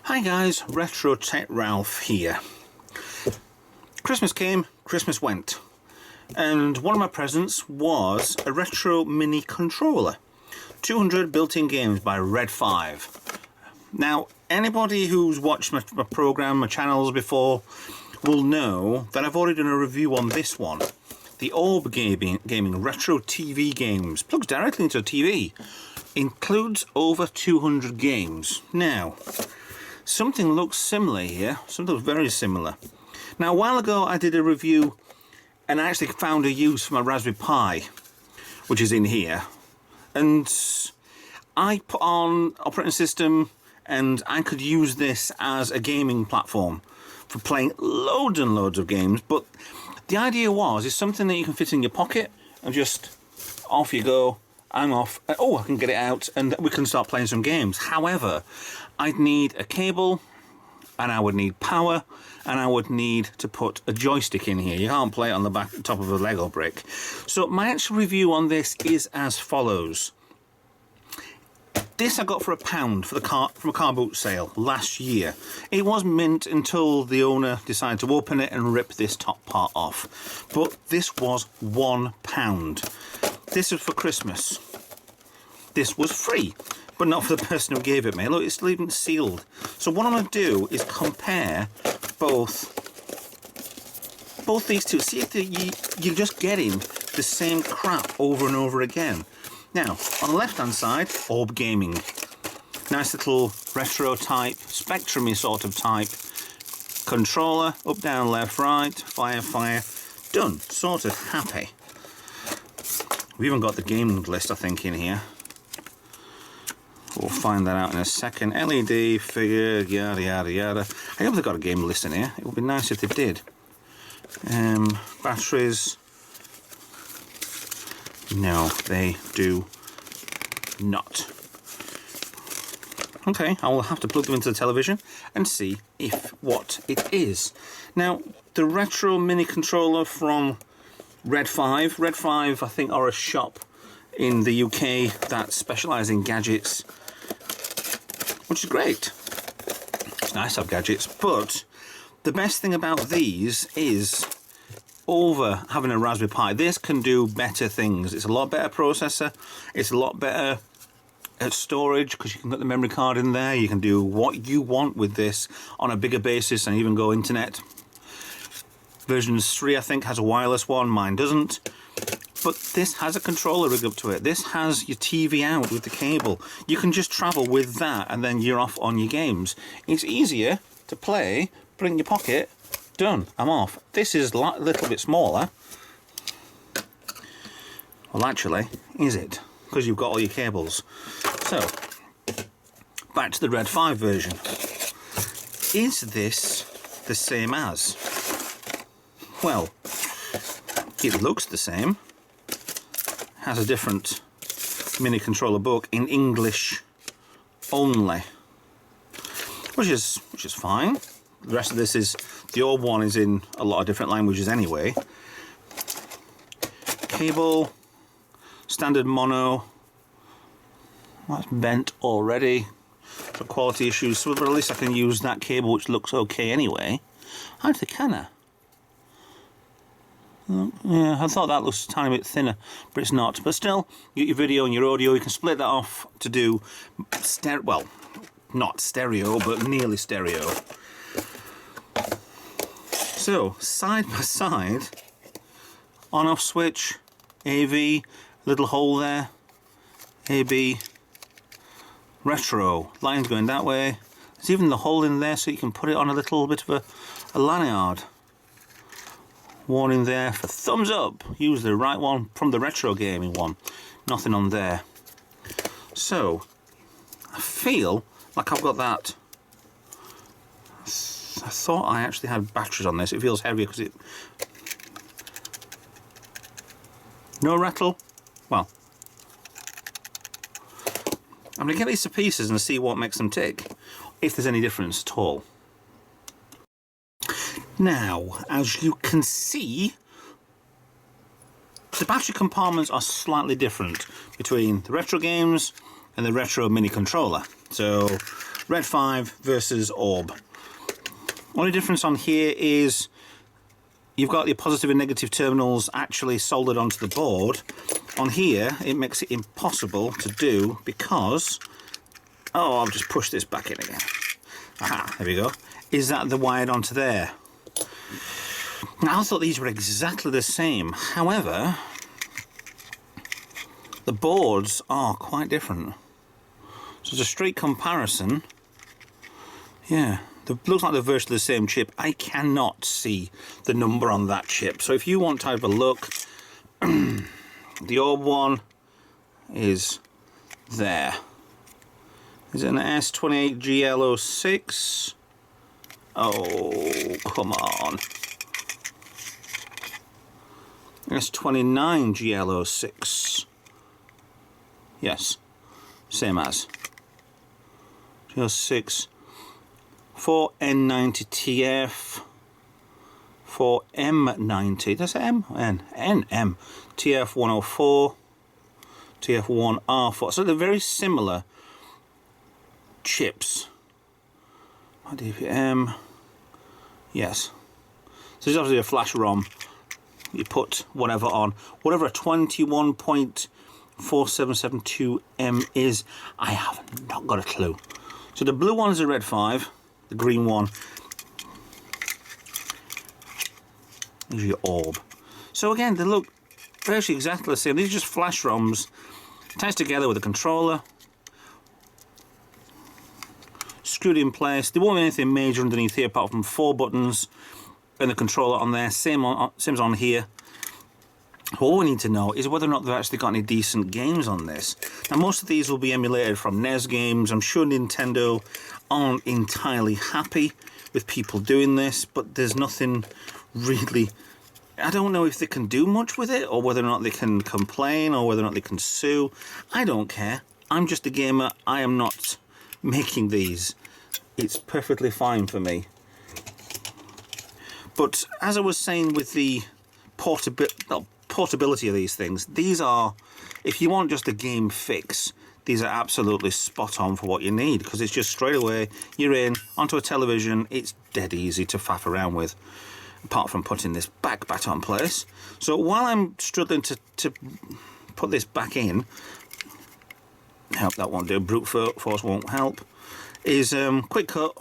Hi guys, Retro Tech Ralph here. Christmas came, Christmas went, and one of my presents was a retro mini controller. 200 built-in games by Red5. Now, anybody who's watched my program, my channels before, will know that I've already done a review on this one. The Orb Gaming Retro TV Games. Plugs directly into a TV. Includes over 200 games. Now, something looks similar here, something looks very similar. Now, a while ago I did a review and I actually found a use for my Raspberry Pi, which is in here. And I put on operating system and I could use this as a gaming platform for playing loads and loads of games. But the idea was, it's something that you can fit in your pocket and just off you go. I'm off. Oh, I can get it out and we can start playing some games. However, I'd need a cable and I would need power and I would need to put a joystick in here. You can't play it on the top of a Lego brick. So my actual review on this is as follows. This I got for £1 from a car boot sale last year. It was mint until the owner decided to open it and rip this top part off. But this was £1. This was for Christmas. This was free, but not for the person who gave it me. Look, it's still even sealed. So what I'm going to do is compare both these two. See if you're just getting the same crap over and over again. Now, on the left-hand side, Orb Gaming. Nice little retro type, spectrum-y sort of type. Controller, up, down, left, right, fire, fire. Done. Sorted. Happy. We even got the game list, I think, in here. We'll find that out in a second. LED, figure, yada, yada, yada. I hope they've got a game list in here. It would be nice if they did. Batteries. No, they do not. Okay, I will have to plug them into the television and see what it is. Now, the retro mini controller from Red5. Red5, I think, are a shop in the UK that specialise in gadgets, which is great. It's nice to have gadgets, but the best thing about these is, over having a Raspberry Pi, this can do better things. It's a lot better processor, it's a lot better at storage because you can put the memory card in there. You can do what you want with this on a bigger basis and even go internet. Version 3, I think, has a wireless one, mine doesn't. But this has a controller rig up to it. This has your TV out with the cable. You can just travel with that and then you're off on your games. It's easier to play, put it in your pocket, done, I'm off. This is a little bit smaller. Well, actually, is it? Because you've got all your cables. So, back to the Red5 version. Is this the same as? Well, it looks the same. Has a different mini controller book in English only, which is fine. The rest of this is, the old one is in a lot of different languages anyway. Cable, standard mono. That's bent already for quality issues, so at least I can use that cable, which looks okay anyway. Actually, can I? Yeah, I thought that looks a tiny bit thinner, but it's not. But still, you get your video and your audio, you can split that off to do well, not stereo, but nearly stereo. So, side by side, on-off switch, AV, little hole there, AB, retro, lines going that way. There's even the hole in there so you can put it on a little bit of a lanyard. Warning there for thumbs up, use the right one from the retro gaming one. Nothing on there. So, I feel like I've got that. I thought I actually had batteries on this. It feels heavier because it... No rattle? Well, I'm going to get these to pieces and see what makes them tick. if there's any difference at all. Now, as you can see, the battery compartments are slightly different between the retro games and the retro mini controller. So, Red5 versus Orb. Only difference on here is you've got your positive and negative terminals actually soldered onto the board. On here, it makes it impossible to do because... Oh, I'll just push this back in again. Aha, there we go. Is that they're wired onto there? Now, I thought these were exactly the same. However, the boards are quite different. So it's a straight comparison. Yeah, it looks like they're virtually the same chip. I cannot see the number on that chip. So if you want to have a look, the Orb one is there. Is it an S28GL06? Oh, come on. S29GL06. Yes, same as. GL6. 4N90TF. 4M90. That's M? N. NM. TF104. TF1R4. So they're very similar chips. DPM. Yes. So this is obviously a flash ROM. You put whatever on. Whatever a 21.4772M is, I have not got a clue. So the blue one is a Red5. The green one is your Orb. So again, they look virtually exactly the same. These are just flash ROMs attached together with a controller, screwed in place. There won't be anything major underneath here apart from 4 buttons and the controller on there. Same as on here. All we need to know is whether or not they've actually got any decent games on this. Now, most of these will be emulated from NES games. I'm sure Nintendo aren't entirely happy with people doing this, but there's nothing really... I don't know if they can do much with it, or whether or not they can complain, or whether or not they can sue. I don't care. I'm just a gamer. I am not making these. It's perfectly fine for me. But as I was saying with the portability of these things, these are, if you want just a game fix, these are absolutely spot on for what you need, because it's just straight away, you're in, onto a television. It's dead easy to faff around with, apart from putting this back on place. So while I'm struggling to put this back in, help that won't do, brute force won't help, is quick cut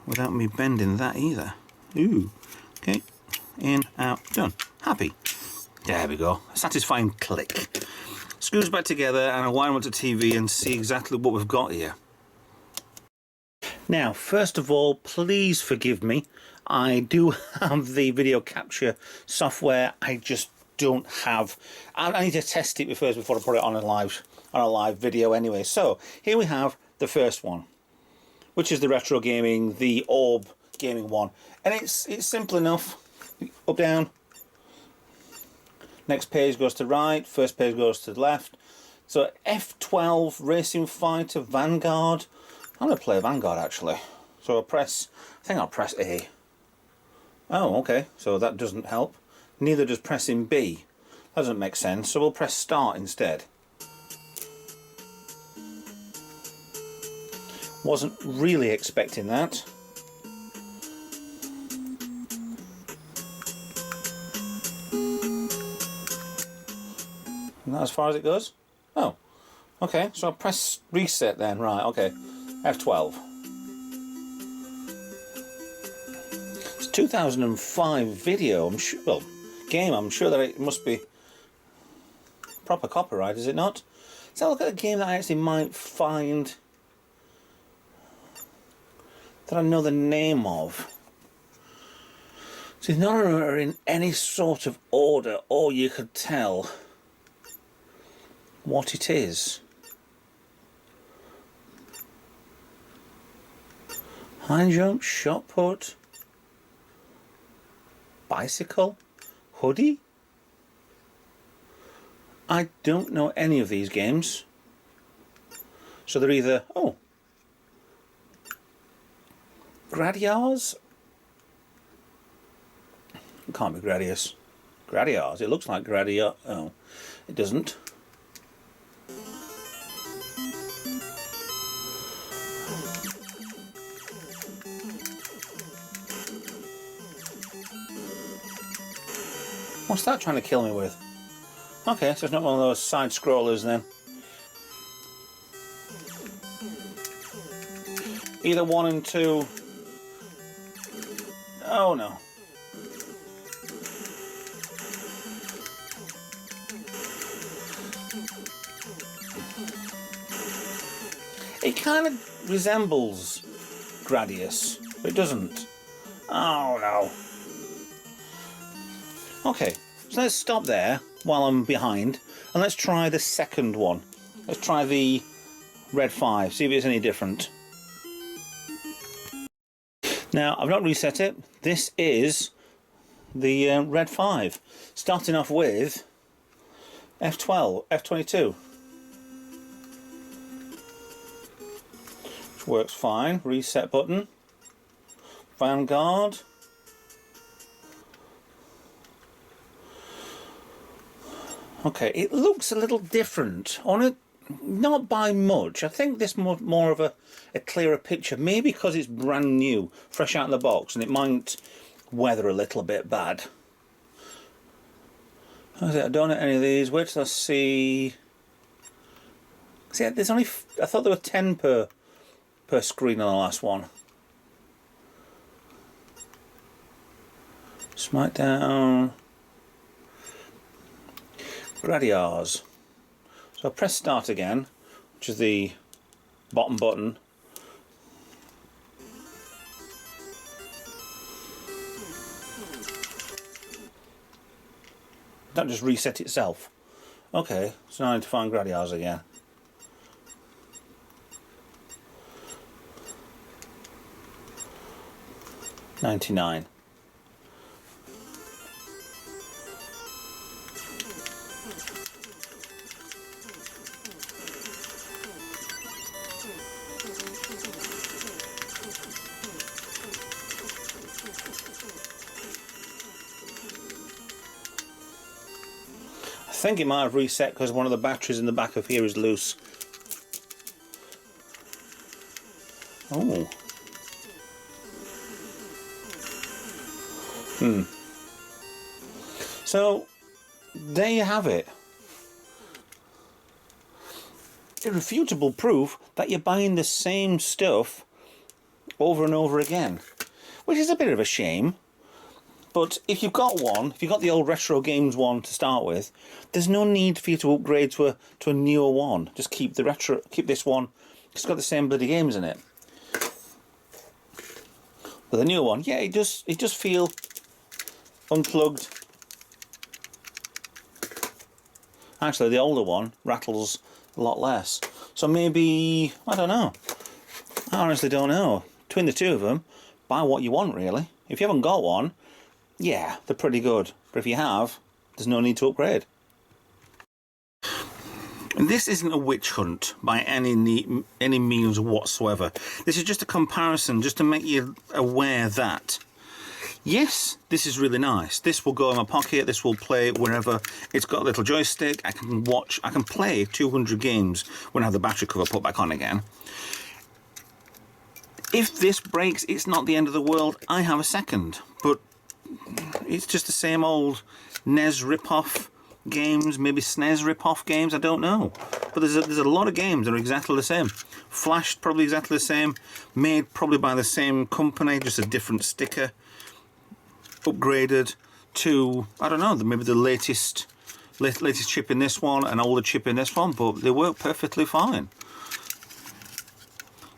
without me bending that either. Ooh, okay, in, out, done, happy. There we go, a satisfying click. Screws back together and I wire them to TV and see exactly what we've got here. Now, first of all, please forgive me. I do have the video capture software. I just don't have. I need to test it first before I put it on a live video anyway. So here we have the first one, which is the retro gaming, the Orb gaming one, and it's simple enough. Up, down. Next page goes to right. First page goes to the left. So F12 Racing Fighter Vanguard. I'm going to play Vanguard actually. So I think I'll press A. Oh, okay. So that doesn't help. Neither does pressing B. That doesn't make sense. So we'll press start instead. Wasn't really expecting that. Not as far as it goes? Oh, okay, so I'll press reset then, right, okay. F12. It's 2005 video, I'm sure, well, game, I'm sure that it must be proper copyright, is it not? Let's have a look at a game that I actually might find that I know the name of. So none of them are in any sort of order, or you could tell what it is. High jump, shot put, bicycle, hoodie. I don't know any of these games. So they're either, oh, Gradiars? It can't be Gradius. Gradiars. It looks like Gradiar. Oh, it doesn't. What's that trying to kill me with? Okay, so it's not one of those side scrollers then. Either 1 and 2. Oh no. It kind of resembles Gradius, but it doesn't. Oh no. Okay, so let's stop there while I'm behind, and let's try the second one. Let's try the Red5, see if it's any different. Now, I've not reset it. This is the Red5, starting off with F12, F22. Which works fine. Reset button. Vanguard. Okay, it looks a little different on it, not by much. I think this more of a clearer picture, maybe because it's brand new, fresh out of the box, and it might weather a little bit bad. I don't know any of these. Wait till I see. See, there's only. I thought there were 10 per screen on the last one. Smackdown. Gradiars. So I press start again, which is the bottom button. That just reset itself. Okay, so now I need to find Gradiars again. $99. I think it might have reset because one of the batteries in the back of here is loose. Oh. So, there you have it. Irrefutable proof that you're buying the same stuff over and over again. Which is a bit of a shame. But if you've got one, if you've got the old Retro Games one to start with, there's no need for you to upgrade to a newer one. Just keep this one. It's got the same bloody games in it. But the newer one, yeah, it does feel unplugged. Actually, the older one rattles a lot less. So maybe, I don't know. I honestly don't know. Between the two of them, buy what you want, really. If you haven't got one, yeah, they're pretty good. But if you have, there's no need to upgrade. And this isn't a witch hunt by any means whatsoever. This is just a comparison, just to make you aware that, yes, this is really nice. This will go in my pocket, this will play wherever. It's got a little joystick, I can play 200 games when I have the battery cover put back on again. If this breaks, it's not the end of the world. I have a second, but it's just the same old NES rip-off games, maybe SNES rip-off games, I don't know. But there's a lot of games that are exactly the same. Flashed, probably exactly the same. Made probably by the same company, just a different sticker. Upgraded to, I don't know, maybe the latest chip in this one, an older chip in this one, but they work perfectly fine.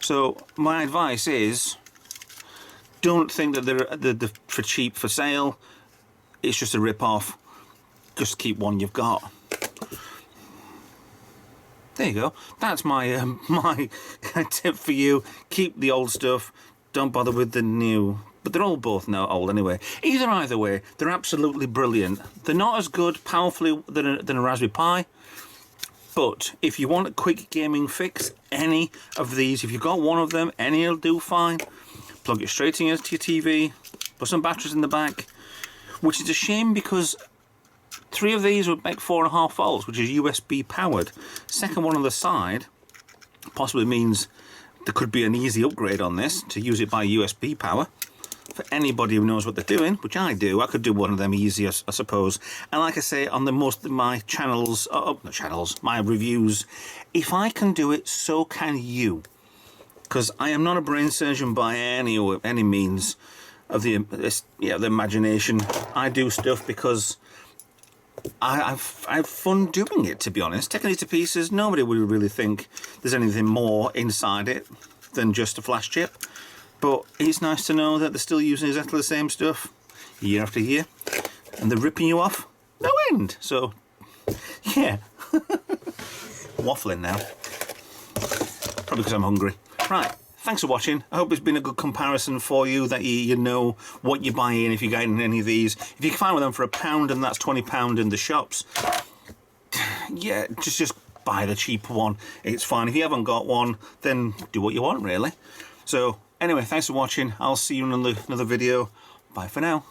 So my advice is, don't think that they're for cheap for sale. It's just a rip-off. Just keep one you've got. There you go. That's my my tip for you. Keep the old stuff. Don't bother with the new. But they're all both now old anyway. Either way, they're absolutely brilliant. They're not as good powerfully than a Raspberry Pi. But if you want a quick gaming fix, any of these, if you've got one of them, any will do fine. plug it straight into your TV, put some batteries in the back, which is a shame because 3 of these would make 4.5 volts, which is USB powered. Second one on the side possibly means there could be an easy upgrade on this to use it by USB power. For anybody who knows what they're doing, which I do, I could do one of them easy, I suppose. And like I say, on the most of my channels, my reviews, if I can do it, so can you. Because I am not a brain surgeon by any means of the imagination. I do stuff because I've fun doing it, to be honest. Taking it to pieces, nobody would really think there's anything more inside it than just a flash chip. But it's nice to know that they're still using exactly the same stuff year after year, and they're ripping you off no end. So, yeah. Waffling now. Probably because I'm hungry. Right, thanks for watching. I hope it's been a good comparison for you, that you know what you're buying if you're getting any of these. If you can find them for £1 and that's £20 in the shops, yeah, just buy the cheaper one. It's fine. If you haven't got one, then do what you want, really. So, anyway, thanks for watching. I'll see you in another video. Bye for now.